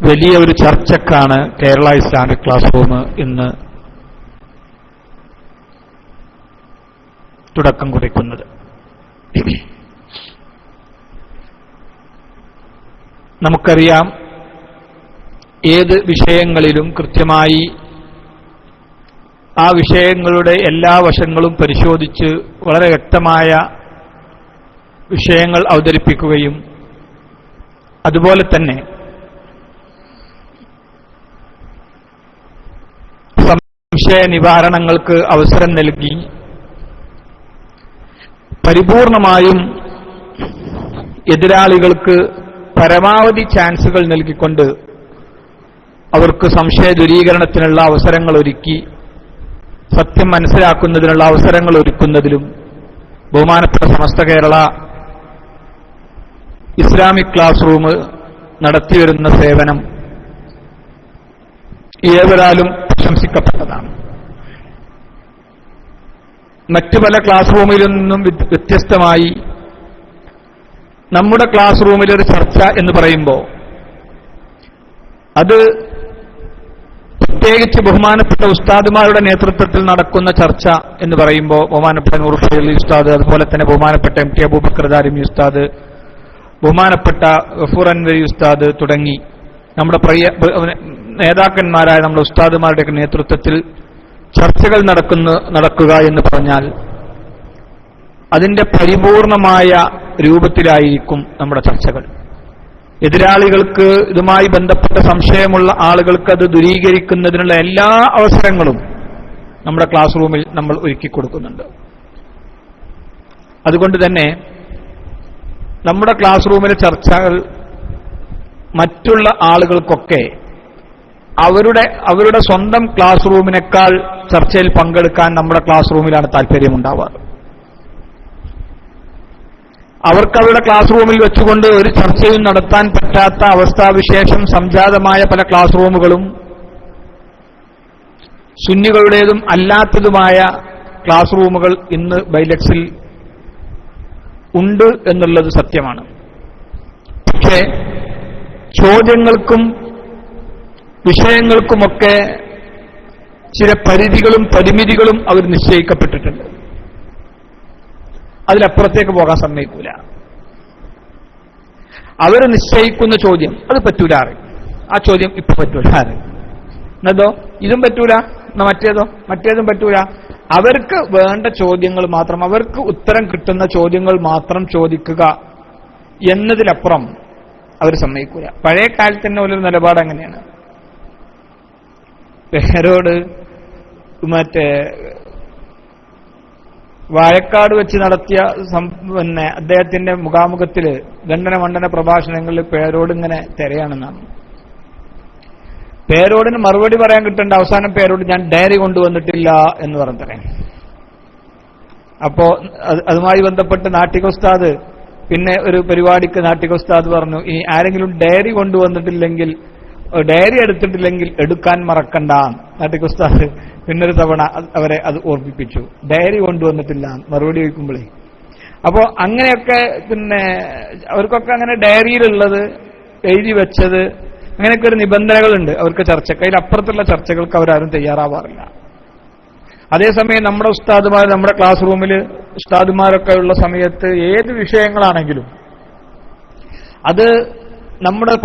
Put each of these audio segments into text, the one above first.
വലിയ ഒരു ചർച്ചക്കാണ് Kerala Islamic class room ഇന്ന് തുടക്കം കുറിക്കുന്നത്. നമുക്കറിയാം, ഏത് വിഷയങ്ങളിലും കൃത്യമായി ആ വിഷയങ്ങളുടെ എല്ലാ വശങ്ങളും പരിശോധിച്ച് വളരെ വ്യക്തമായ വിഷയങ്ങൾ അവതരിപ്പിക്കുകയും അതുപോലെ തന്നെ സംശയ നിവാരണങ്ങൾക്ക് അവസരം നൽകി പരിപൂർണമായും എതിരാളികൾക്ക് പരമാവധി ചാൻസുകൾ നൽകിക്കൊണ്ട് അവർക്ക് സംശയ ദൂരീകരണത്തിനുള്ള അവസരങ്ങൾ ഒരുക്കി സത്യം മനസ്സിലാക്കുന്നതിനുള്ള അവസരങ്ങൾ ഒരുക്കുന്നതിലും ബഹുമാനപ്പെട്ട Samastha Kerala Islamic class room നടത്തിവരുന്ന സേവനം ഏവരാലും പ്രശംസിക്കപ്പെട്ടതാണ്. മറ്റു പല ക്ലാസ് റൂമിൽ നിന്നും വ്യത്യസ്തമായി നമ്മുടെ ക്ലാസ് റൂമിലൊരു ചർച്ച എന്ന് പറയുമ്പോൾ അത് പ്രത്യേകിച്ച് ബഹുമാനപ്പെട്ട ഉസ്താദുമാരുടെ നേതൃത്വത്തിൽ നടക്കുന്ന ചർച്ച എന്ന് പറയുമ്പോൾ ബഹുമാനപ്പെട്ട നൂർ ഫൈസി ഉസ്താദ്, അതുപോലെ തന്നെ ബഹുമാനപ്പെട്ട MT അബൂബക്കർ ദാരിമി ഉസ്താദ്, ബഹുമാനപ്പെട്ട ഗഫൂർ അൻവരി ഉസ്താദ് തുടങ്ങി നമ്മുടെ നേതാക്കന്മാരായ നമ്മുടെ ഉസ്താദുമാരുടെയൊക്കെ നേതൃത്വത്തിൽ ചർച്ചകൾ നടക്കുക എന്ന് പറഞ്ഞാൽ അതിന്റെ പരിപൂർണമായ രൂപത്തിലായിരിക്കും നമ്മുടെ ചർച്ചകൾ. എതിരാളികൾക്ക് ഇതുമായി ബന്ധപ്പെട്ട സംശയമുള്ള ആളുകൾക്ക് അത് ദൂരീകരിക്കുന്നതിനുള്ള എല്ലാ അവസരങ്ങളും നമ്മുടെ ക്ലാസ് റൂമിൽ നമ്മൾ ഒരുക്കി കൊടുക്കുന്നുണ്ട്. അതുകൊണ്ട് തന്നെ നമ്മുടെ ക്ലാസ് റൂമിലെ ചർച്ചകൾ മറ്റുള്ള ആളുകൾക്കൊക്കെ അവരുടെ സ്വന്തം ക്ലാസ് റൂമിനേക്കാൾ ചർച്ചയിൽ പങ്കെടുക്കാൻ നമ്മുടെ ക്ലാസ് റൂമിലാണ് താല്പര്യമുണ്ടാവാറ്. അവർക്ക് അവരുടെ ക്ലാസ് റൂമിൽ വെച്ചുകൊണ്ട് ഒരു ചർച്ചയും നടത്താൻ പറ്റാത്ത അവസ്ഥാവിശേഷം സംജാതമായ പല ക്ലാസ് റൂമുകളും സുന്നികളുടേതും അല്ലാത്തതുമായ ക്ലാസ് റൂമുകൾ ഇന്ന് ബൈലക്സിൽ ഉണ്ട് എന്നുള്ളത് സത്യമാണ്. പക്ഷേ ചോദ്യങ്ങൾക്കും വിഷയങ്ങൾക്കുമൊക്കെ ചില പരിധികളും പരിമിതികളും അവർ നിശ്ചയിക്കപ്പെട്ടിട്ടുണ്ട്. അതിലപ്പുറത്തേക്ക് പോകാൻ സമ്മതിക്കൂല. അവർ നിശ്ചയിക്കുന്ന ചോദ്യം അത് പറ്റൂല, ആ ചോദ്യം ഇപ്പൊ പറ്റൂല, എന്നതോ ഇതും പറ്റൂല, മറ്റേതും പറ്റൂല. അവർക്ക് വേണ്ട ചോദ്യങ്ങൾ മാത്രം, അവർക്ക് ഉത്തരം കിട്ടുന്ന ചോദ്യങ്ങൾ മാത്രം ചോദിക്കുക എന്നതിലപ്പുറം അവർ സമ്മതിക്കൂല. പഴയ കാലത്ത് തന്നെ ഒരു നിലപാട് അങ്ങനെയാണ്. പേരോട് വാഴക്കാട് വെച്ച് നടത്തിയ അദ്ദേഹത്തിന്റെ മുഖാമുഖത്തില് ഖണ്ഡന മണ്ഡന പ്രഭാഷണങ്ങളിൽ പേരോട് ഇങ്ങനെ തിരയാണെന്നാണ്. പേരോടിന് മറുപടി പറയാൻ കിട്ടേണ്ട അവസാനം പേരോട് ഞാൻ ഡയറി കൊണ്ടുവന്നിട്ടില്ല എന്ന് പറഞ്ഞേ. അപ്പോ അതുമായി ബന്ധപ്പെട്ട് നാട്ടിക ഉസ്താദ് പിന്നെ ഒരു പരിപാടിക്ക് നാട്ടിക ഉസ്താദ് പറഞ്ഞു, ഇനി ആരെങ്കിലും ഡയറി കൊണ്ടുവന്നിട്ടില്ലെങ്കിൽ, ഡയറി എടുത്തിട്ടില്ലെങ്കിൽ എടുക്കാൻ മറക്കണ്ട. നാട്ടിക ഉസ്താദ് പിന്നൊരു തവണ അവരെ അത് ഓർമ്മിപ്പിച്ചു, ഡയറി കൊണ്ടുവന്നിട്ടില്ല മറുപടി ചോദിക്കുമ്പോഴേ. അപ്പോ അങ്ങനെയൊക്കെ പിന്നെ അവർക്കൊക്കെ അങ്ങനെ ഡയറിയിലുള്ളത് എഴുതി വെച്ചത് അങ്ങനെയൊക്കെ ഒരു നിബന്ധനകളുണ്ട് അവർക്ക് ചർച്ചയ്ക്ക്. അതിലപ്പുറത്തുള്ള ചർച്ചകൾക്ക് അവരാരും തയ്യാറാവാറില്ല. അതേസമയം നമ്മുടെ ഉസ്താദുമാർ, നമ്മുടെ ക്ലാസ് റൂമിൽ ഉസ്താദുമാരൊക്കെ ഉള്ള സമയത്ത് ഏത് വിഷയങ്ങളാണെങ്കിലും അത് നമ്മുടെ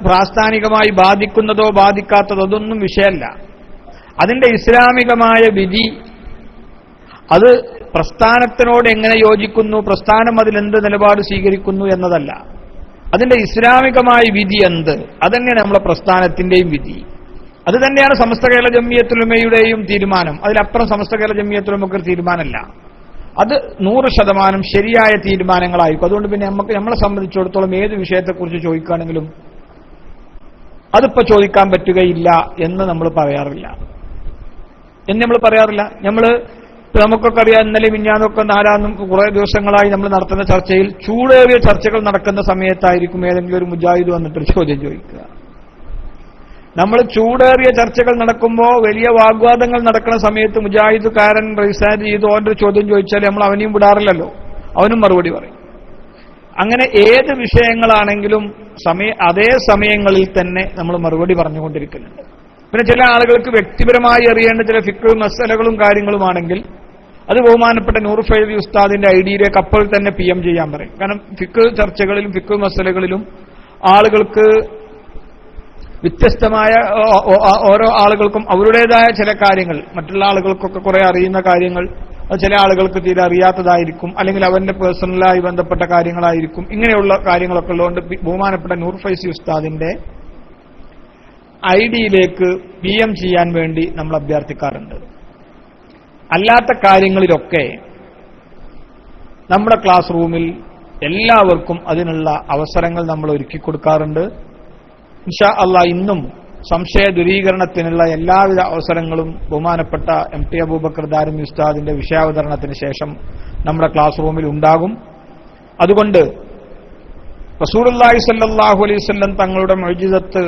പ്രാസ്ഥാനികമായി ബാധിക്കുന്നതോ ബാധിക്കാത്തതോ അതൊന്നും വിഷയമല്ല. അതിന്റെ ഇസ്ലാമികമായ വിധി അത് പ്രസ്ഥാനത്തിനോട് എങ്ങനെ യോജിക്കുന്നു, പ്രസ്ഥാനം അതിലെന്ത് നിലപാട് സ്വീകരിക്കുന്നു എന്നതല്ല. അതിന്റെ ഇസ്ലാമികമായ വിധി എന്ത്, അതന്നെയാണ് നമ്മളെ പ്രസ്ഥാനത്തിന്റെയും വിധി. അത് തന്നെയാണ് സമസ്ത കേരള ജംഇയ്യത്തുൽ ഉലമയുടെയും തീരുമാനം. അതിലപ്പുറം സമസ്ത കേരള ജംഇയ്യത്തുൽ ഉലമക്ക് ഒരു തീരുമാനമല്ല. അത് 100% ശരിയായ തീരുമാനങ്ങളായിരിക്കും. അതുകൊണ്ട് പിന്നെ നമ്മളെ സംബന്ധിച്ചിടത്തോളം ഏത് വിഷയത്തെക്കുറിച്ച് ചോദിക്കുകയാണെങ്കിലും അതിപ്പോ ചോദിക്കാൻ പറ്റുകയില്ല എന്ന് നമ്മൾ പറയാറില്ല. നമുക്കൊക്കെ അറിയാം, ഇന്നലെ മിഞ്ഞാന്നൊക്കെ നാലാന്നും കുറെ ദിവസങ്ങളായി നമ്മൾ നടത്തുന്ന ചർച്ചയിൽ ചൂടേറിയ ചർച്ചകൾ നടക്കുന്ന സമയത്തായിരിക്കും ഏതെങ്കിലും ഒരു മുജാഹിദ് വന്നിട്ടൊരു ചോദ്യം ചോദിക്കുക. നമ്മൾ ചൂടേറിയ ചർച്ചകൾ നടക്കുമ്പോൾ വലിയ വാഗ്വാദങ്ങൾ നടക്കുന്ന സമയത്ത് മുജാഹിദുകാരൻ റിസാദ് ചെയ്ത് ഓൻ്റെ ചോദ്യം ചോദിച്ചാൽ നമ്മൾ അവനെയും വിടാറില്ലല്ലോ, അവനും മറുപടി പറയും. അങ്ങനെ ഏത് വിഷയങ്ങളാണെങ്കിലും അതേ സമയങ്ങളിൽ തന്നെ നമ്മൾ മറുപടി പറഞ്ഞുകൊണ്ടിരിക്കുന്നുണ്ട്. പിന്നെ ചില ആളുകൾക്ക് വ്യക്തിപരമായി അറിയേണ്ട ചില ഫിഖ് മസലകളും കാര്യങ്ങളുമാണെങ്കിൽ അത് ബഹുമാനപ്പെട്ട നൂർ ഫൈസി ഉസ്താദിന്റെ ഐഡിയിലേക്ക് അപ്പോൾ തന്നെ PM ചെയ്യാൻ പറയും. കാരണം ഫിഖ് ചർച്ചകളിലും ഫിഖ് മസലകളിലും ആളുകൾക്ക് വ്യത്യസ്തമായ ഓരോ ആളുകൾക്കും അവരുടേതായ ചില കാര്യങ്ങൾ, മറ്റുള്ള ആളുകൾക്കൊക്കെ കുറെ അറിയുന്ന കാര്യങ്ങൾ അത് ചില ആളുകൾക്ക് തീരെ അറിയാത്തതായിരിക്കും, അല്ലെങ്കിൽ അവന്റെ പേഴ്സണലായി ബന്ധപ്പെട്ട കാര്യങ്ങളായിരിക്കും. ഇങ്ങനെയുള്ള കാര്യങ്ങളൊക്കെ ഉള്ളതുകൊണ്ട് ബഹുമാനപ്പെട്ട നൂർ ഫൈസി ഉസ്താദിന്റെ ഐഡിയിലേക്ക് PM ചെയ്യാൻ വേണ്ടി നമ്മൾ അഭ്യർത്ഥിക്കാറുണ്ട്. അല്ലാത്ത കാര്യങ്ങളിലൊക്കെ നമ്മുടെ ക്ലാസ് റൂമിൽ എല്ലാവർക്കും അതിനുള്ള അവസരങ്ങൾ നമ്മൾ ഒരുക്കി കൊടുക്കാറുണ്ട്. ഇൻഷാ അല്ലാഹ് ഇന്നും സംശയ ദൂരീകരണത്തിനുള്ള എല്ലാവിധ അവസരങ്ങളും ബഹുമാനപ്പെട്ട MT അബൂബക്കർ ദാരിമി ഉസ്താദിന്റെ വിഷയാവതരണത്തിന് ശേഷം നമ്മുടെ ക്ലാസ് റൂമിൽ ഉണ്ടാകും. അതുകൊണ്ട് റസൂലുള്ളാഹി സ്വല്ലല്ലാഹു അലൈഹി വസല്ലം തങ്ങളുടെ മുഅ്ജിസത്ത്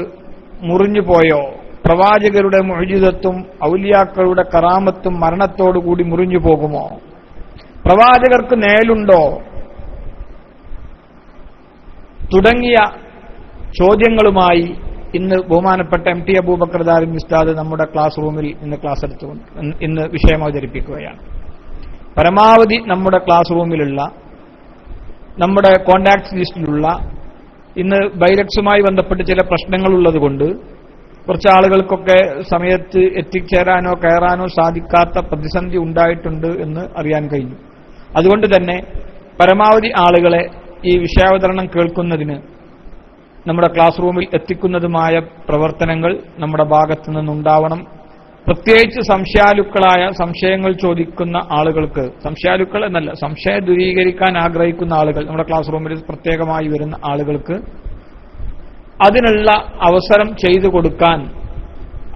മുറിഞ്ഞു പോയോ, പ്രവാചകരുടെ മുഅ്ജിസത്തും ഔലിയാക്കളുടെ കറാമത്തും മരണത്തോടുകൂടി മുറിഞ്ഞു പോകുമോ, പ്രവാചകർക്ക് നേലുണ്ടോ തുടങ്ങിയ ചോദ്യങ്ങളുമായി ഇന്ന് ബഹുമാനപ്പെട്ട MT അബൂബക്കർ ദാരിമി ഉസ്താദ് നമ്മുടെ ക്ലാസ് റൂമിൽ ഇന്ന് വിഷയം അവതരിപ്പിക്കുകയാണ്. പരമാവധി നമ്മുടെ ക്ലാസ് റൂമിലുള്ള നമ്മുടെ കോണ്ടാക്ട് ലിസ്റ്റിലുള്ള ഇന്ന് ബൈലക്സുമായി ബന്ധപ്പെട്ട് ചില പ്രശ്നങ്ങളുള്ളതുകൊണ്ട് കുറച്ച് ആളുകൾക്കൊക്കെ സമയത്ത് എത്തിച്ചേരാനോ കയറാനോ സാധിക്കാത്ത പ്രതിസന്ധി ഉണ്ടായിട്ടുണ്ട് എന്ന് അറിയാൻ കഴിഞ്ഞു. അതുകൊണ്ട് തന്നെ പരമാവധി ആളുകളെ ഈ വിഷയാവതരണം കേൾക്കുന്നതിന് നമ്മുടെ ക്ലാസ് റൂമിൽ എത്തിക്കുന്നതുമായ പ്രവർത്തനങ്ങൾ നമ്മുടെ ഭാഗത്തു നിന്നുണ്ടാവണം. പ്രത്യേകിച്ച് സംശയാലുക്കളായ സംശയങ്ങൾ ചോദിക്കുന്ന ആളുകൾക്ക്, സംശയാലുക്കൾ എന്നല്ല, സംശയം ദൂരീകരിക്കാൻ ആഗ്രഹിക്കുന്ന ആളുകൾ, നമ്മുടെ ക്ലാസ് റൂമിൽ പ്രത്യേകമായി വരുന്ന ആളുകൾക്ക് അതിനുള്ള അവസരം ചെയ്തു കൊടുക്കാൻ,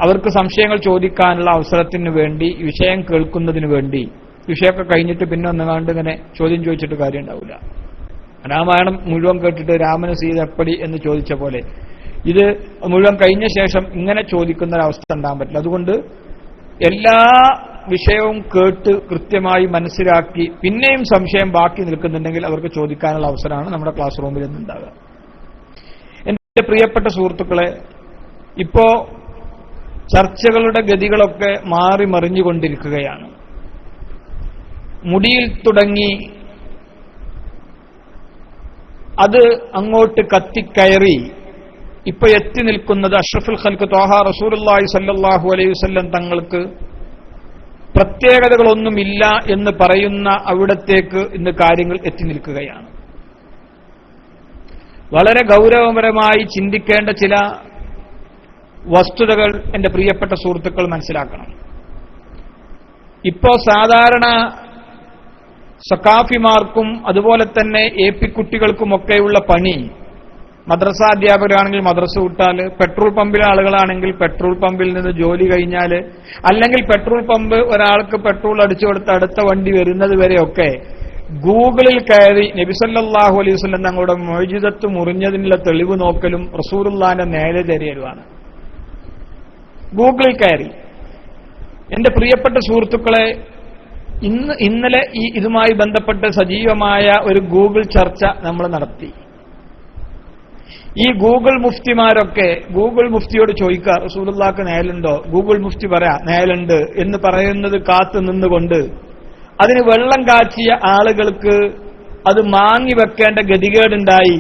അവർക്ക് സംശയങ്ങൾ ചോദിക്കാനുള്ള അവസരത്തിന് വേണ്ടി, വിഷയം കേൾക്കുന്നതിന് വേണ്ടി, വിഷയമൊക്കെ കഴിഞ്ഞിട്ട് പിന്നെ ഒന്നുകാണ്ട് ഇങ്ങനെ ചോദ്യം ചോദിച്ചിട്ട് കാര്യം ഉണ്ടാവില്ല. രാമായണം മുഴുവൻ കേട്ടിട്ട് രാമന് സീത എപ്പടി എന്ന് ചോദിച്ച പോലെ ഇത് മുഴുവൻ കഴിഞ്ഞ ശേഷം ഇങ്ങനെ ചോദിക്കുന്ന ഒരവസ്ഥ ഉണ്ടാകാൻ പറ്റില്ല. അതുകൊണ്ട് എല്ലാ വിഷയവും കേട്ട് കൃത്യമായി മനസ്സിലാക്കി പിന്നെയും സംശയം ബാക്കി നിൽക്കുന്നുണ്ടെങ്കിൽ അവർക്ക് ചോദിക്കാനുള്ള അവസരമാണ് നമ്മുടെ ക്ലാസ് റൂമിൽ നിന്നുണ്ടാകുക. എന്റെ പ്രിയപ്പെട്ട സുഹൃത്തുക്കളെ, ഇപ്പോ ചർച്ചകളുടെ ഗതികളൊക്കെ മാറി മറിഞ്ഞുകൊണ്ടിരിക്കുകയാണ്. മുടിയിൽ തുടങ്ങി അത് അങ്ങോട്ട് കത്തിക്കയറി ഇപ്പൊ എത്തി നിൽക്കുന്നത് അഷ്റഫുൽ ഖൽഖ് ത്വാഹ റസൂലുള്ളാഹി സ്വല്ലല്ലാഹു അലൈഹി വസല്ലം തങ്ങൾക്ക് പ്രത്യേകതകളൊന്നുമില്ല എന്ന് പറയുന്ന അവിടത്തേക്ക് ഇന്ന് കാര്യങ്ങൾ എത്തി നിൽക്കുകയാണ്. വളരെ ഗൗരവപരമായി ചിന്തിക്കേണ്ട ചില വസ്തുതകൾ എന്റെ പ്രിയപ്പെട്ട സുഹൃത്തുക്കൾ മനസ്സിലാക്കണം. ഇപ്പോ സാധാരണ സക്കാഫിമാർക്കും അതുപോലെ തന്നെ AP കുട്ടികൾക്കുമൊക്കെയുള്ള പണി, മദ്രസ അധ്യാപകരാണെങ്കിൽ മദ്രസ വിട്ടാൽ, പെട്രോൾ പമ്പിലെ ആളുകളാണെങ്കിൽ പെട്രോൾ പമ്പിൽ നിന്ന് ജോലി കഴിഞ്ഞാൽ, അല്ലെങ്കിൽ പെട്രോൾ പമ്പ് ഒരാൾക്ക് പെട്രോൾ അടിച്ചു കൊടുത്ത് അടുത്ത വണ്ടി വരുന്നത് വരെയൊക്കെ ഗൂഗിളിൽ കയറി നബി സല്ലല്ലാഹു അലൈഹി വസല്ലം തങ്ങളുടെ മുഅ്ജിസത്ത് മുറിഞ്ഞതിനുള്ള തെളിവ് നോക്കലും റസൂലുള്ളാഹിന്റെ നേരെ തെരയലുമാണ്. ഗൂഗിളിൽ കയറി. എന്റെ പ്രിയപ്പെട്ട സുഹൃത്തുക്കളെ, ഇന്നലെ ഇതുമായി ബന്ധപ്പെട്ട് സജീവമായ ഒരു ഗൂഗിൾ ചർച്ച നമ്മൾ നടത്തി. ഈ ഗൂഗിൾ മുഫ്തിമാരൊക്കെ ഗൂഗിൾ മുഫ്തിയോട് ചോദിക്കുക, റസൂലുള്ളാഹിക്ക് നേലുണ്ടോ? ഗൂഗിൾ മുഫ്തി പറയാ നേലുണ്ട് എന്ന് പറയുന്നത് കാത്തു നിന്നുകൊണ്ട് അതിന് വെള്ളം കാച്ചിയ ആളുകൾക്ക് അത് മാങ്ങി വെക്കേണ്ട ഗതികേടുണ്ടായി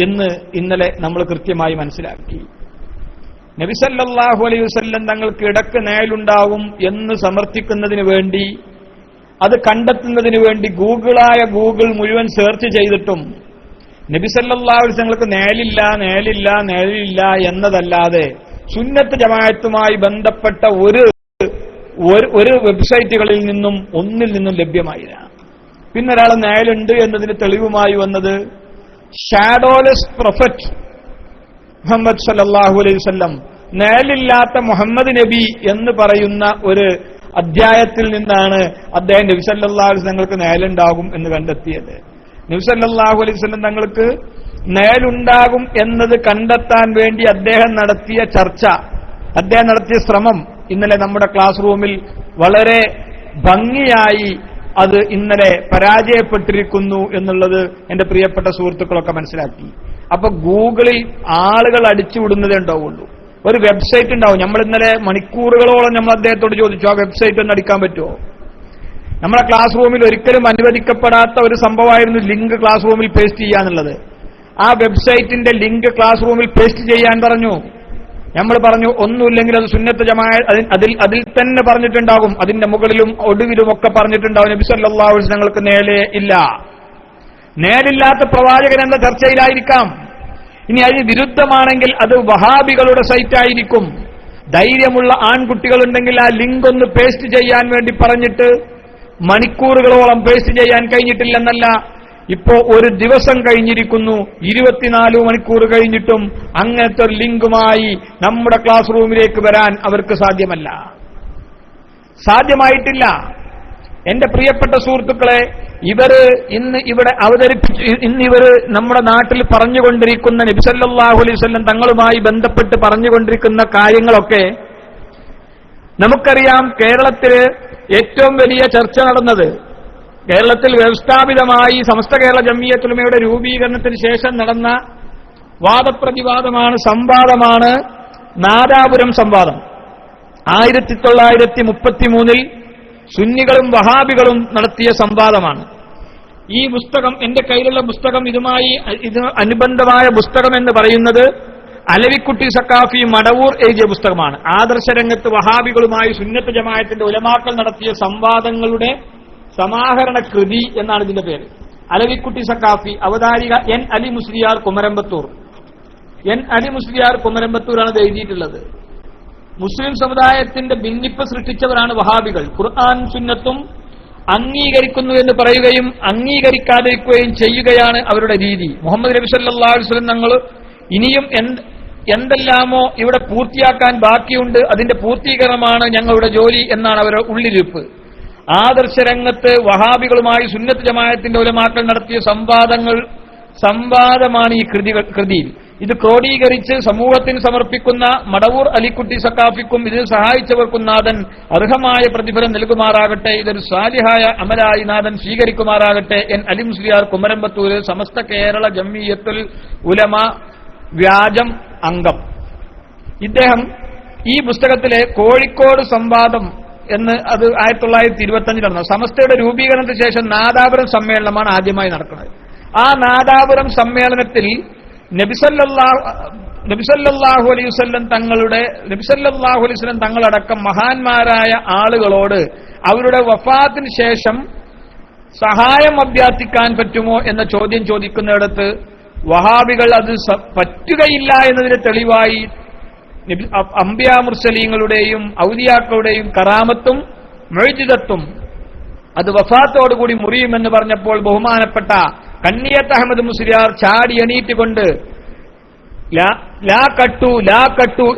എന്ന് ഇന്നലെ നമ്മൾ കൃത്യമായി മനസ്സിലാക്കി. നബി സല്ലല്ലാഹു അലൈഹി വസല്ലം തങ്ങൾക്ക് ഇടക്ക് നേലുണ്ടാവും എന്ന് സമർത്ഥിക്കുന്നതിന് വേണ്ടി, അത് കണ്ടെത്തുന്നതിന് വേണ്ടി ഗൂഗിൾ മുഴുവൻ സെർച്ച് ചെയ്തിട്ടും നബി സല്ലല്ലാഹു അലൈഹി വസല്ലം നേലില്ല എന്നതല്ലാതെ സുന്നത്ത് ജമാഅത്തുമായി ബന്ധപ്പെട്ട ഒരു വെബ്സൈറ്റുകളിൽ നിന്നും ഒന്നിൽ നിന്നും ലഭ്യമായില്ല. പിന്നെ ഒരാൾ നേലുണ്ട് എന്നതിന് തെളിവുമായി വന്നത് ഷാഡോലെസ് പ്രൊഫറ്റ് മുഹമ്മദ് സല്ലല്ലാഹു അലൈഹി വസല്ലം, നേലില്ലാത്ത മുഹമ്മദ് നബി എന്ന് പറയുന്ന ഒരു അധ്യായത്തിൽ നിന്നാണ് അദ്ദേഹം നബി സല്ലല്ലാഹു അലൈഹി വസല്ലം തങ്ങൾക്ക് നേലുണ്ടാകും എന്ന് കണ്ടെത്തിയത്. നബി സല്ലല്ലാഹു അലൈഹി വസല്ലം തങ്ങൾക്ക് നേലുണ്ടാകും എന്നത് കണ്ടെത്താൻ വേണ്ടി അദ്ദേഹം നടത്തിയ ചർച്ച, അദ്ദേഹം നടത്തിയ ശ്രമം ഇന്നലെ നമ്മുടെ ക്ലാസ് റൂമിൽ വളരെ ഭംഗിയായി അത് ഇന്നലെ പരാജയപ്പെട്ടിരിക്കുന്നു എന്നുള്ളത് എന്റെ പ്രിയപ്പെട്ട സുഹൃത്തുക്കളൊക്കെ മനസ്സിലാക്കി. അപ്പൊ ഗൂഗിളിൽ ആളുകൾ അടിച്ചുവിടുന്നതേ ഉണ്ടാവുള്ളൂ. ഒരു വെബ്സൈറ്റ് ഉണ്ടാവും. നമ്മൾ ഇന്നലെ മണിക്കൂറുകളോളം നമ്മൾ അദ്ദേഹത്തോട് ചോദിച്ചു, ആ വെബ്സൈറ്റ് ഒന്ന് അടിക്കാൻ പറ്റുമോ? നമ്മളെ ക്ലാസ് റൂമിൽ ഒരിക്കലും അനുവദിക്കപ്പെടാത്ത ഒരു സംഭവമായിരുന്നു ലിങ്ക് ക്ലാസ് റൂമിൽ പേസ്റ്റ് ചെയ്യാന്നുള്ളത്. ആ വെബ്സൈറ്റിന്റെ ലിങ്ക് ക്ലാസ് റൂമിൽ പേസ്റ്റ് ചെയ്യാൻ പറഞ്ഞു. നമ്മൾ പറഞ്ഞു ഒന്നുമില്ലെങ്കിൽ അത് സുന്നത്ത് ജമാഅത്ത് അതിൽ തന്നെ പറഞ്ഞിട്ടുണ്ടാകും, അതിന്റെ മുകളിലും ഒടുവിലും ഒക്കെ പറഞ്ഞിട്ടുണ്ടാവും നബി സല്ലല്ലാഹു അലൈഹി വസല്ലം ഞങ്ങൾക്ക് നേരെ ഇല്ല. നേരില്ലാത്ത പ്രവാചകൻ എന്ന ചർച്ചയിലായിരിക്കാം. ഇനി അതിന് വിരുദ്ധമാണെങ്കിൽ അത് വഹാബികളുടെ സൈറ്റായിരിക്കും. ധൈര്യമുള്ള ആൺകുട്ടികളുണ്ടെങ്കിൽ ആ ലിങ്ക് ഒന്ന് പേസ്റ്റ് ചെയ്യാൻ വേണ്ടി പറഞ്ഞിട്ട് മണിക്കൂറുകളോളം പേസ്റ്റ് ചെയ്യാൻ കഴിഞ്ഞിട്ടില്ലെന്നല്ല, ഇപ്പോ ഒരു ദിവസം കഴിഞ്ഞിരിക്കുന്നു, 24 മണിക്കൂർ കഴിഞ്ഞിട്ടും അങ്ങനത്തെ ഒരു ലിങ്കുമായി നമ്മുടെ ക്ലാസ് റൂമിലേക്ക് വരാൻ അവർക്ക് സാധ്യമായിട്ടില്ല. എന്റെ പ്രിയപ്പെട്ട സുഹൃത്തുക്കളെ, ഇന്നിവര് നമ്മുടെ നാട്ടിൽ പറഞ്ഞുകൊണ്ടിരിക്കുന്ന നബി സല്ലല്ലാഹു അലൈഹി വസല്ലം തങ്ങളുമായി ബന്ധപ്പെട്ട് പറഞ്ഞുകൊണ്ടിരിക്കുന്ന കാര്യങ്ങളൊക്കെ നമുക്കറിയാം. കേരളത്തില് ഏറ്റവും വലിയ ചർച്ച നടന്നത്, കേരളത്തിൽ വ്യവസ്ഥാപിതമായി സമസ്ത കേരള ജംഇയ്യത്തുൽ ഉലമയുടെ രൂപീകരണത്തിന് ശേഷം നടന്ന വാദപ്രതിവാദമാണ്, സംവാദമാണ് നാദാപുരം സംവാദം. 1933 സുന്നികളും വഹാബികളും നടത്തിയ സംവാദമാണ്. ഈ പുസ്തകം, എന്റെ കയ്യിലുള്ള പുസ്തകം, ഇത് അനുബന്ധമായ പുസ്തകം എന്ന് പറയുന്നത് അലവിക്കുട്ടി സക്കാഫി മടവൂർ എഴുതിയ പുസ്തകമാണ്. ആദർശരംഗത്ത് വഹാബികളുമായി സുന്നത്ത് ജമാഅത്തിന്റെ ഉലമാക്കൾ നടത്തിയ സംവാദങ്ങളുടെ സമാഹരണ കൃതി എന്നാണ് ഇതിന്റെ പേര്. അലവിക്കുട്ടി സക്കാഫി, അവതാരിക എൻ അലി മുസ്ലിയാർ കുമരമ്പത്തൂർ. കുമരമ്പത്തൂരാണ് ഇത് എഴുതിയിട്ടുള്ളത്. മുസ്ലിം സമുദായത്തിന്റെ ഭിന്നിപ്പ് സൃഷ്ടിച്ചവരാണ് വഹാബികൾ. ഖുർആൻ സുന്നത്തും അംഗീകരിക്കുന്നു എന്ന് പറയുകയും അംഗീകരിക്കാതിരിക്കുകയും ചെയ്യുകയാണ് അവരുടെ രീതി. മുഹമ്മദ് നബി സല്ലല്ലാഹു അലൈഹി വസല്ലം തങ്ങൾ ഇനിയും എന്തെല്ലാമോ ഇവിടെ പൂർത്തിയാക്കാൻ ബാക്കിയുണ്ട്, അതിന്റെ പൂർത്തീകരണമാണ് ഞങ്ങളുടെ ജോലി എന്നാണ് അവരുടെ ഉള്ളിരിപ്പ്. ആദർശരംഗത്ത് വഹാബികളുമായി സുന്നത്ത് ജമാഅത്തിന്റെ ഉലമാക്കൾ നടത്തിയ സംവാദമാണ് ഈ കൃതിയിൽ. ഇത് ക്രോഡീകരിച്ച് സമൂഹത്തിന് സമർപ്പിക്കുന്ന മടവൂർ അലിക്കുട്ടി സക്കാഫിക്കും ഇതിന് സഹായിച്ചവർക്കും നാഥൻ അർഹമായ പ്രതിഫലം നൽകുമാറാകട്ടെ. ഇതൊരു സാലിഹായ അമലായി നാഥൻ സ്വീകരിക്കുമാറാകട്ടെ. എൻ അലി മുസ്ലിയാർ കുമരമ്പത്തൂര്, സമസ്ത കേരള ജംഇയ്യത്തുൽ ഉലമ വ്യാജം അംഗം. ഇദ്ദേഹം ഈ പുസ്തകത്തിലെ കോഴിക്കോട് സംവാദം എന്ന്, അത് 1925 നടന്നു. സമസ്തയുടെ രൂപീകരണത്തിന് ശേഷം നാദാപുരം സമ്മേളനമാണ് ആദ്യമായി നടക്കുന്നത്. ആ നാദാപുരം സമ്മേളനത്തിൽ നബി സല്ലല്ലാഹു അലൈഹി വസല്ലം തങ്ങളടക്കം മഹാന്മാരായ ആളുകളോട് അവരുടെ വഫാത്തിന് ശേഷം സഹായം അഭ്യർത്ഥിക്കാൻ പറ്റുമോ എന്ന ചോദ്യം ചോദിക്കുന്നിടത്ത് വഹാബികൾ അത് പറ്റുകയില്ല എന്നതിന് തെളിവായി അംബിയാ മുർസലീങ്ങളുടെയും ഔലിയാക്കളുടെയും കറാമത്തും മുഅ്ജിസത്തും അത് വഫാത്തോടുകൂടി മുറിയുമെന്ന് പറഞ്ഞപ്പോൾ ബഹുമാനപ്പെട്ട കണ്ണിയത്ത് അഹമ്മദ് മുസ്ലിയാർ ചാടി എണീറ്റുകൊണ്ട് ലാ കട്ടു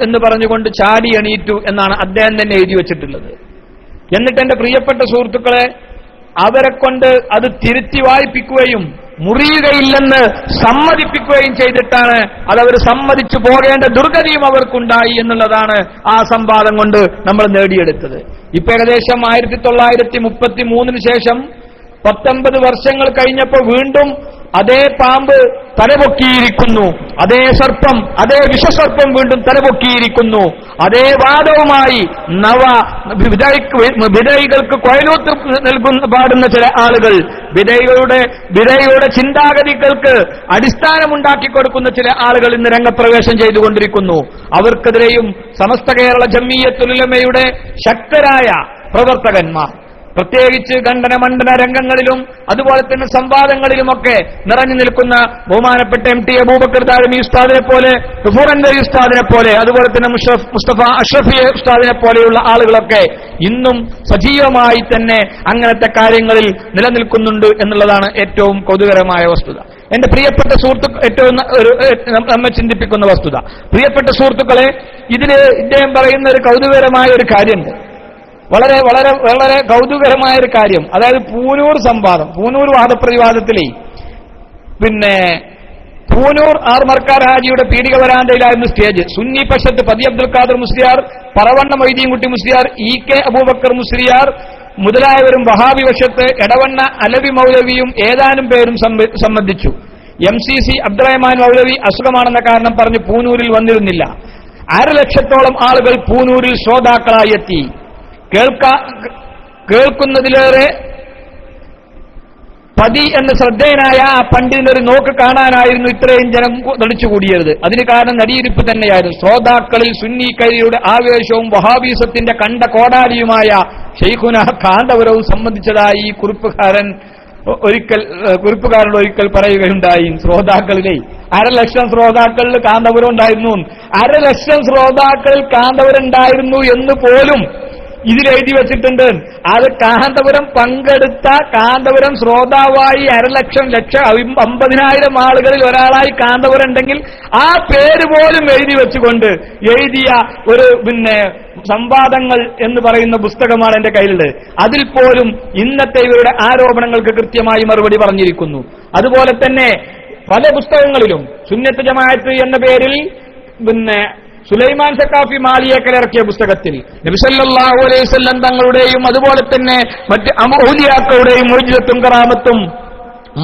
എന്ന് പറഞ്ഞുകൊണ്ട് ചാടി എണീറ്റു എന്നാണ് അദ്ദേഹം തന്നെ എഴുതി വച്ചിട്ടുള്ളത്. എന്നിട്ട് എന്റെ പ്രിയപ്പെട്ട സുഹൃത്തുക്കളെ, അവരെ കൊണ്ട് അത് തിരുത്തി വായിപ്പിക്കുകയും മുറിയുകയില്ലെന്ന് സമ്മതിപ്പിക്കുകയും ചെയ്തിട്ടാണ് അതവർ സമ്മതിച്ചു പോകേണ്ട ദുർഗതിയും അവർക്കുണ്ടായി എന്നുള്ളതാണ് ആ സംവാദം കൊണ്ട് നമ്മൾ നേടിയെടുത്തത്. ഇപ്പൊ ഏകദേശം 1933 ശേഷം 19 വർഷങ്ങൾ കഴിഞ്ഞപ്പോൾ വീണ്ടും അതേ പാമ്പ് തലപൊക്കിയിരിക്കുന്നു, അതേ സർപ്പം, അതേ വിഷസർപ്പം വീണ്ടും തലപൊക്കിയിരിക്കുന്നു. അതേ വാദവുമായി വിധൈകൾക്ക് കൊയലൂത്ത് പാടുന്ന ചില ആളുകൾ, വിധൈകളുടെ ചിന്താഗതികൾക്ക് അടിസ്ഥാനമുണ്ടാക്കി കൊടുക്കുന്ന ചില ആളുകൾ ഇന്ന് രംഗപ്രവേശം ചെയ്തുകൊണ്ടിരിക്കുന്നു. അവർക്കെതിരെയും സമസ്ത കേരള ജംഇയ്യത്തുൽ ഉലമയുടെ ശക്തരായ പ്രവർത്തകന്മാർ, പ്രത്യേകിച്ച് ഖണ്ഡന രംഗങ്ങളിലും അതുപോലെ തന്നെ സംവാദങ്ങളിലുമൊക്കെ നിറഞ്ഞു നിൽക്കുന്ന ബഹുമാനപ്പെട്ട MT അബൂബക്കർ ദാരിമി ഉസ്താദിനെ പോലെ, ഗഫൂർ അൻവരി ഉസ്താദിനെ പോലെ, അതുപോലെ തന്നെ മുസ്തഫ അഷ്റഫി ഉസ്താദിനെ പോലെയുള്ള ആളുകളൊക്കെ ഇന്നും സജീവമായി തന്നെ അങ്ങനത്തെ കാര്യങ്ങളിൽ നിലനിൽക്കുന്നുണ്ട് എന്നുള്ളതാണ് ഏറ്റവും കൗതുകരമായ വസ്തുത. എന്റെ പ്രിയപ്പെട്ട സുഹൃത്തുക്കൾ, ഏറ്റവും നമ്മെ ചിന്തിപ്പിക്കുന്ന വസ്തുത, പ്രിയപ്പെട്ട സുഹൃത്തുക്കളെ, ഇദ്ദേഹം പറയുന്ന ഒരു കൗതുകരമായ ഒരു കാര്യമുണ്ട്. വളരെ വളരെ വളരെ കൗതുകരമായ ഒരു കാര്യം. അതായത് പൂനൂർ സംവാദം, പൂനൂർ വാദപ്രതിവാദത്തിലെ പൂനൂർ മർക്കാർ ഹാജിയുടെ പീഡിക വരാന്തയിലായിരുന്നു സ്റ്റേജ്. സുന്നി പക്ഷത്ത് പതി അബ്ദുൽ ഖാദർ മുസ്ലിയാർ, പറവണ്ണ മൊയ്തീൻകുട്ടി മുസ്ലിയാർ, EK അബൂബക്കർ മുസ്ലിയാർ, മുതലായവരും വഹാബി പക്ഷത്ത് എടവണ്ണ അലവി മൗലവിയും ഏതാനും പേരും സംബന്ധിച്ചു. MCC അബ്ദുറഹ്മാൻ മൗലവി അസുഖമാണെന്ന കാരണം പറഞ്ഞ് പൂനൂരിൽ വന്നിരുന്നില്ല. 1.5 ലക്ഷത്തോളം ആളുകൾ പൂനൂരിൽ ശ്രോതാക്കളായി എത്തി. കേൾക്കുന്നതിലേറെ പതി എന്ന് ശ്രദ്ധേയനായ ആ പണ്ഡിതനൊരു നോക്ക് കാണാനായിരുന്നു ഇത്രയും ജനം തടിച്ചുകൂടിയത്. അതിന് കാരണം നടിയിരിപ്പ് തന്നെയായിരുന്നു. ശ്രോതാക്കളിൽ സുന്നി കരിയുടെ ആവേശവും വഹാബീസത്തിന്റെ കണ്ട കോടാലിയുമായ ഷെയ്ഖുന കാന്തപുരവും സംബന്ധിച്ചതായി ഈ കുറിപ്പുകാരനോട് ഒരിക്കൽ പറയുകയുണ്ടായി. ശ്രോതാക്കളിലെ 1.5 ലക്ഷം ശ്രോതാക്കളിൽ കാന്തപുരം ഉണ്ടായിരുന്നു. 1.5 ലക്ഷം ശ്രോതാക്കളിൽ കാന്തപുരം ഉണ്ടായിരുന്നു എന്ന് പോലും ഇതിലെഴുതി വെച്ചിട്ടുണ്ട്. അത് കാന്തപുരം പങ്കെടുത്ത കാന്തപുരം ശ്രോതാവായി 1.5 ലക്ഷം 50,000 ആളുകളിൽ ഒരാളായി കാന്തപുരം ഉണ്ടെങ്കിൽ ആ പേര് പോലും എഴുതി വെച്ചുകൊണ്ട് എഴുതിയ ഒരു സംവാദങ്ങൾ എന്ന് പറയുന്ന പുസ്തകമാണ് എന്റെ കയ്യിലുള്ളത്. അതിൽ പോലും ഇന്നത്തെ ഇവരുടെ ആരോപണങ്ങൾക്ക് കൃത്യമായി മറുപടി പറഞ്ഞിരിക്കുന്നു. അതുപോലെ തന്നെ പല പുസ്തകങ്ങളിലും സുന്നത്ത് ജമാഅത്ത് എന്ന പേരിൽ സുലൈമാൻ സക്കാഫി മാലിയേക്കൽ ഇറക്കിയ പുസ്തകത്തിൽ നബി സല്ലല്ലാഹു അലൈഹി വസല്ലം തങ്ങളുടെയും അതുപോലെ തന്നെ മറ്റ് ഔലിയാക്കളുടെയും മുഅ്ജിസത്തും കറാമത്തും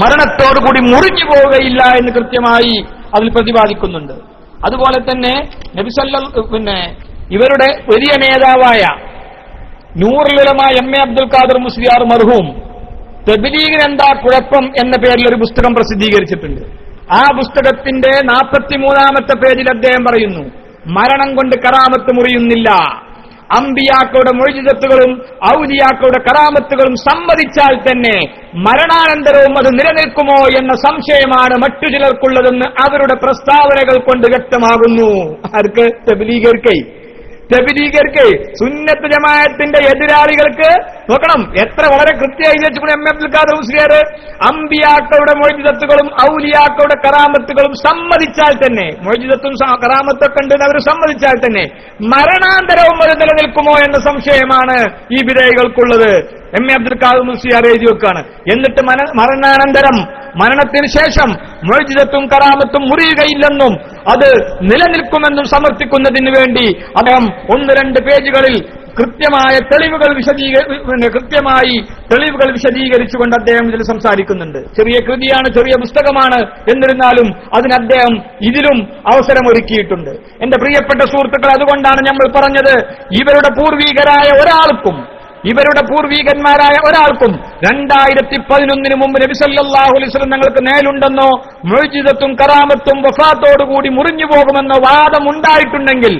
മരണത്തോടുകൂടി മുറിഞ്ഞു പോവുകയില്ല എന്ന് കൃത്യമായി അതിൽ പ്രതിപാദിക്കുന്നുണ്ട്. അതുപോലെ തന്നെ നബി ഇവരുടെ വലിയ നേതാവായ നൂറുൽ ഉലമ MA അബ്ദുൽ ഖാദർ മുസ്ലിയാർ മർഹൂം തബ്ലീഗിന് എന്താ കുഴപ്പം എന്ന പേരിൽ ഒരു പുസ്തകം പ്രസിദ്ധീകരിച്ചിട്ടുണ്ട്. ആ പുസ്തകത്തിന്റെ 43-ാമത്തെ പേജിൽ അദ്ദേഹം പറയുന്നു, മരണം കൊണ്ട് കറാമത്ത് മുറിയുന്നില്ല. അമ്പിയാക്കളുടെ മുഅ്ജിസത്തുകളും ഔലിയാക്കളുടെ കറാമത്തുകളും സമ്മതിച്ചാൽ തന്നെ മരണാനന്തരവും അത് നിലനിൽക്കുമോ എന്ന സംശയമാണ് മറ്റു ചിലർക്കുള്ളതെന്ന് അവരുടെ പ്രസ്താവനകൾ കൊണ്ട് വ്യക്തമാകുന്നു. ആർക്ക്? തബ്ലീഗർക്ക് സുന്നത്ത് ജമാഅത്തിന്റെ എതിരാളികൾക്ക് നോക്കണം, എത്ര വളരെ കൃത്യമായി വെച്ചുകൊണ്ട് MA അബ്ദുൽ ഖാദർ മുസ്ലിയാർ അമ്പിയാക്കളുടെ മുഅ്ജിസത്തുകളും ഔലിയാക്കളുടെ കറാമത്തുകളും സമ്മതിച്ചാൽ തന്നെ, മുഅ്ജിസത്തും കറാമത്തൊക്കെ ഉണ്ടെന്ന് അവർ സമ്മതിച്ചാൽ തന്നെ മരണാന്തരവും അത് നിലനിൽക്കുമോ എന്ന സംശയമാണ് ഈ വിധേയികൾക്കുള്ളത്. MA അബ്ദുൽ ഖാദർ മുസ്ലിയാർ എഴുതി വെക്കാണ്. എന്നിട്ട് മരണാനന്തരം, മരണത്തിന് ശേഷം മുഅ്ജിസത്തും കറാമത്തും മുറിയുകയില്ലെന്നും അത് നിലനിൽക്കുമെന്നും സമർത്ഥിക്കുന്നതിന് വേണ്ടി അദ്ദേഹം 1-2 പേജുകളിൽ കൃത്യമായ തെളിവുകൾ വിശദീകരിച്ചുകൊണ്ട് അദ്ദേഹം ഇതിൽ സംസാരിക്കുന്നുണ്ട്. ചെറിയ കൃതിയാണ്, ചെറിയ പുസ്തകമാണ്. എന്നിരുന്നാലും അതിന് അദ്ദേഹം ഇതിലും അവസരമൊരുക്കിയിട്ടുണ്ട്. എന്റെ പ്രിയപ്പെട്ട സുഹൃത്തുക്കൾ, അതുകൊണ്ടാണ് നമ്മൾ പറഞ്ഞത്, ഇവരുടെ പൂർവീകന്മാരായ ഒരാൾക്കും 2011 മുമ്പ് നബി സല്ലല്ലാഹു അലൈഹി വസല്ലം തങ്ങൾക്ക് നേലുണ്ടെന്നോ മുഅ്ജിസത്തും കറാമത്തും വഫാത്തോടുകൂടി മുറിഞ്ഞു പോകുമെന്നോ വാദം ഉണ്ടായിട്ടുണ്ടെങ്കിൽ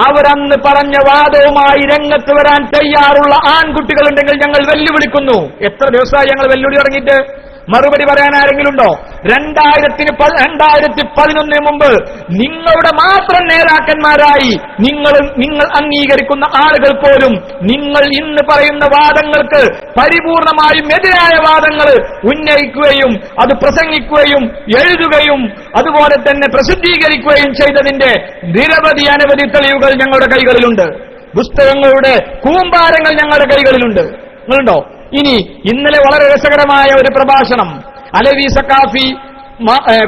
അവരന്ന് പറഞ്ഞ വാദവുമായി രംഗത്ത് വരാൻ തയ്യാറുള്ള ആൺകുട്ടികളുണ്ടെങ്കിൽ ഞങ്ങൾ വെല്ലുവിളിക്കുന്നു. എത്ര ദിവസമായി ഞങ്ങൾ വെല്ലുവിളി തുടങ്ങിയിട്ട്? മറുപടി പറയാൻ ആരെങ്കിലും ഉണ്ടോ? 2011 മുമ്പ് നിങ്ങളുടെ മാത്രം നേതാക്കന്മാരായി നിങ്ങൾ അംഗീകരിക്കുന്ന ആളുകൾ പോലും നിങ്ങൾ ഇന്ന് പറയുന്ന വാദങ്ങൾക്ക് പരിപൂർണമായും എതിരായ വാദങ്ങൾ ഉന്നയിക്കുകയും അത് പ്രസംഗിക്കുകയും എഴുതുകയും അതുപോലെ തന്നെ പ്രസിദ്ധീകരിക്കുകയും ചെയ്തതിന്റെ അനവധി തെളിവുകൾ ഞങ്ങളുടെ കൈകളിലുണ്ട്. പുസ്തകങ്ങളുടെ കൂമ്പാരങ്ങൾ ഞങ്ങളുടെ കൈകളിലുണ്ട്. നിങ്ങളുണ്ടോ? ഇനി ഇന്നലെ വളരെ രസകരമായ ഒരു പ്രഭാഷണം അലവി സക്കാഫി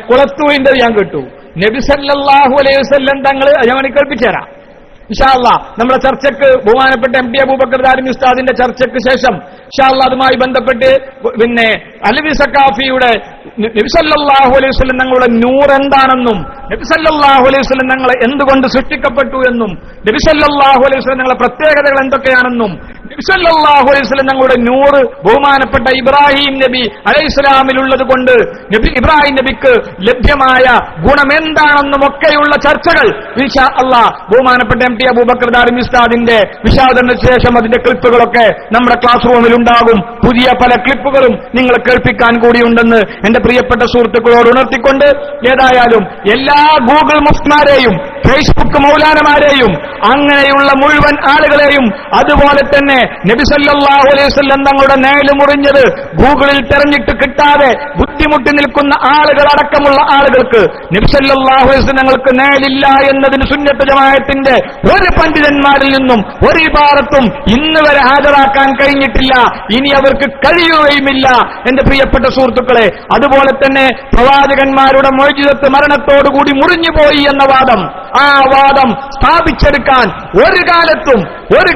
കുളത്തൂരിന്റെ ഞാൻ കേട്ടു. നബി സല്ലല്ലാഹു അലൈഹി വസല്ലം തങ്ങൾ ഞാൻ കേൾപ്പിച്ചു തരാം ഇൻഷാ അല്ലാഹ്. നമ്മുടെ ചർച്ചയ്ക്ക് ബഹുമാനപ്പെട്ട MT അബൂബക്കർ ദാരിമി ഉസ്താദിന്റെ ചർച്ചയ്ക്ക് ശേഷം ഇൻഷാ അല്ലാഹ് അതുമായി ബന്ധപ്പെട്ട് അലവി സക്കാഫിയുടെ നബി സല്ലല്ലാഹു അലൈഹി വസല്ലം തങ്ങളുടെ നൂർ എന്താണെന്നും നബി സല്ലല്ലാഹു അലൈഹി വസല്ലം തങ്ങളെ എന്തുകൊണ്ട് സൃഷ്ടിക്കപ്പെട്ടു എന്നും നബി സല്ലല്ലാഹു അലൈഹി വസല്ലം തങ്ങളുടെ പ്രത്യേകതകൾ എന്തൊക്കെയാണെന്നും നബി സല്ലല്ലാഹു അലൈഹി വസല്ലം തങ്ങളുടെ നൂറ് ബഹുമാനപ്പെട്ട ഇബ്രാഹിം നബി അലൈഹിസ്സലാമിലുള്ളത് കൊണ്ട് ഇബ്രാഹിം നബിക്ക് ലഭ്യമായ ഗുണം എന്താണെന്നും ഒക്കെയുള്ള ചർച്ചകൾ ഇൻഷാ അല്ലാഹ് ബഹുമാനപ്പെട്ട MT അബൂബക്കർ ദാരിമി ഉസ്താദിന്റെ വിശാദത്തിന് ശേഷം അതിന്റെ ക്ലിപ്പുകളൊക്കെ നമ്മുടെ ക്ലാസ് റൂമിൽ ഉണ്ടാകും. പുതിയ പല ക്ലിപ്പുകളും നിങ്ങളെ കേൾപ്പിക്കാൻ കൂടിയുണ്ടെന്ന് എന്റെ പ്രിയപ്പെട്ട സുഹൃത്തുക്കളോട് ഉണർത്തിക്കൊണ്ട്, ഏതായാലും എല്ലാ ഗൂഗിൾ മുഫ്തിമാരെയും ഫേസ്ബുക്ക് മൗലാനമാരെയും അങ്ങനെയുള്ള മുഴുവൻ ആളുകളെയും അതുപോലെ തന്നെ നബി സല്ലല്ലാഹു അലൈഹി വസല്ലം തങ്ങളുടെ നേല് മുറിഞ്ഞത് ഗൂഗിളിൽ തെരഞ്ഞിട്ട് കിട്ടാതെ ബുദ്ധിമുട്ടി നിൽക്കുന്ന ആളുകൾ അടക്കമുള്ള ആളുകൾക്ക് നബി സല്ലല്ലാഹു അലൈഹി വസല്ലം തങ്ങൾക്ക് നേലില്ല എന്നതിന് സുന്നത്ത് ജമാഅത്തിന്റെ ഒരു പണ്ഡിതന്മാരിൽ നിന്നും ഒരു ഇബാറത്തും ഇന്ന് വരെ ഹാജരാക്കാൻ കഴിഞ്ഞിട്ടില്ല. ഇനി അവർക്ക് കഴിയുകയുമില്ല. എന്റെ പ്രിയപ്പെട്ട സുഹൃത്തുക്കളെ, അതുപോലെ തന്നെ പ്രവാചകന്മാരുടെ മുഅ്ജിസത്ത് മരണത്തോടുകൂടി മുറിഞ്ഞുപോയി എന്ന വാദം ആ വാദം സ്ഥാപിച്ചെടുക്കാൻ ഒരു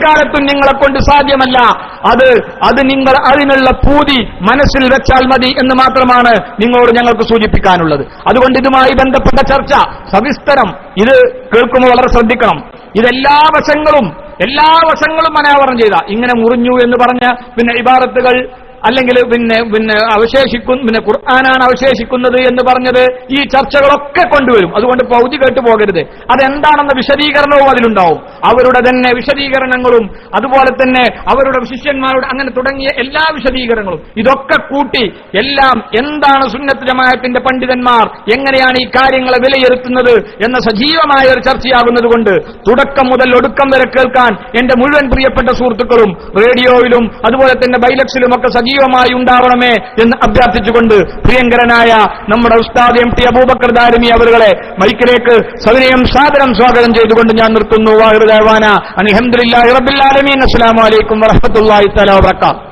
കാലത്തും നിങ്ങളെ കൊണ്ട് സാധ്യമല്ല. അത് നിങ്ങൾ അതിനുള്ള പൂതി മനസ്സിൽ വെച്ചാൽ മതി എന്ന് മാത്രമാണ് നിങ്ങളോട് ഞങ്ങൾക്ക് സൂചിപ്പിക്കാനുള്ളത്. അതുകൊണ്ട് ഇതുമായി ബന്ധപ്പെട്ട ചർച്ച സവിസ്തരം ഇത് കേൾക്കുമ്പോൾ വളരെ ശ്രദ്ധിക്കണം. ഇതെല്ലാ വശങ്ങളും അനാവരണം ചെയ്ത ഇങ്ങനെ മുറിഞ്ഞു എന്ന് പറഞ്ഞ പിന്നെ ഇബാറത്തുകൾ അല്ലെങ്കിൽ പിന്നെ ഖുർആനാണ് അവശേഷിക്കുന്നത് എന്ന് പറഞ്ഞത് ഈ ചർച്ചകളൊക്കെ കൊണ്ടുവരും. അതുകൊണ്ട് പൗതി കേട്ടു പോകരുത്. അതെന്താണെന്ന വിശദീകരണവും അതിലുണ്ടാവും. അവരുടെ തന്നെ വിശദീകരണങ്ങളും അതുപോലെ തന്നെ അവരുടെ ശിഷ്യന്മാരുടെ അങ്ങനെ തുടങ്ങിയ എല്ലാ വിശദീകരണങ്ങളും ഇതൊക്കെ കൂട്ടി എല്ലാം എന്താണ് സുന്നത്ത് ജമാഅത്തിന്റെ പണ്ഡിതന്മാർ എങ്ങനെയാണ് ഈ കാര്യങ്ങളെ വിലയിരുത്തുന്നത് എന്ന സജീവമായ ഒരു ചർച്ചയാകുന്നത് കൊണ്ട് തുടക്കം മുതൽ ഒടുക്കം വരെ കേൾക്കാൻ എന്റെ മുഴുവൻ പ്രിയപ്പെട്ട സുഹൃത്തുക്കളും റേഡിയോയിലും അതുപോലെ തന്നെ ബൈലക്സിലും ഒക്കെ സജീവമായി ഉണ്ടാവണമേ എന്ന് അഭ്യർത്ഥിച്ചുകൊണ്ട് പ്രിയങ്കരനായ നമ്മുടെ ഉസ്താദ് എം ടി അബൂബക്കർ ദാരിമി അവരുടെ മൈക്കിലേക്ക് സവിനയം സാദരം സ്വാഗതം ചെയ്തുകൊണ്ട് ഞാൻ നിർത്തുന്നു. വാഹിറു ദഅ്വാനാ അൽഹംദുലില്ലാഹി റബ്ബിൽ ആലമീൻ. അസ്സലാമു അലൈക്കും വറഹ്മത്തുള്ളാഹി തആല വബറകാതുഹു.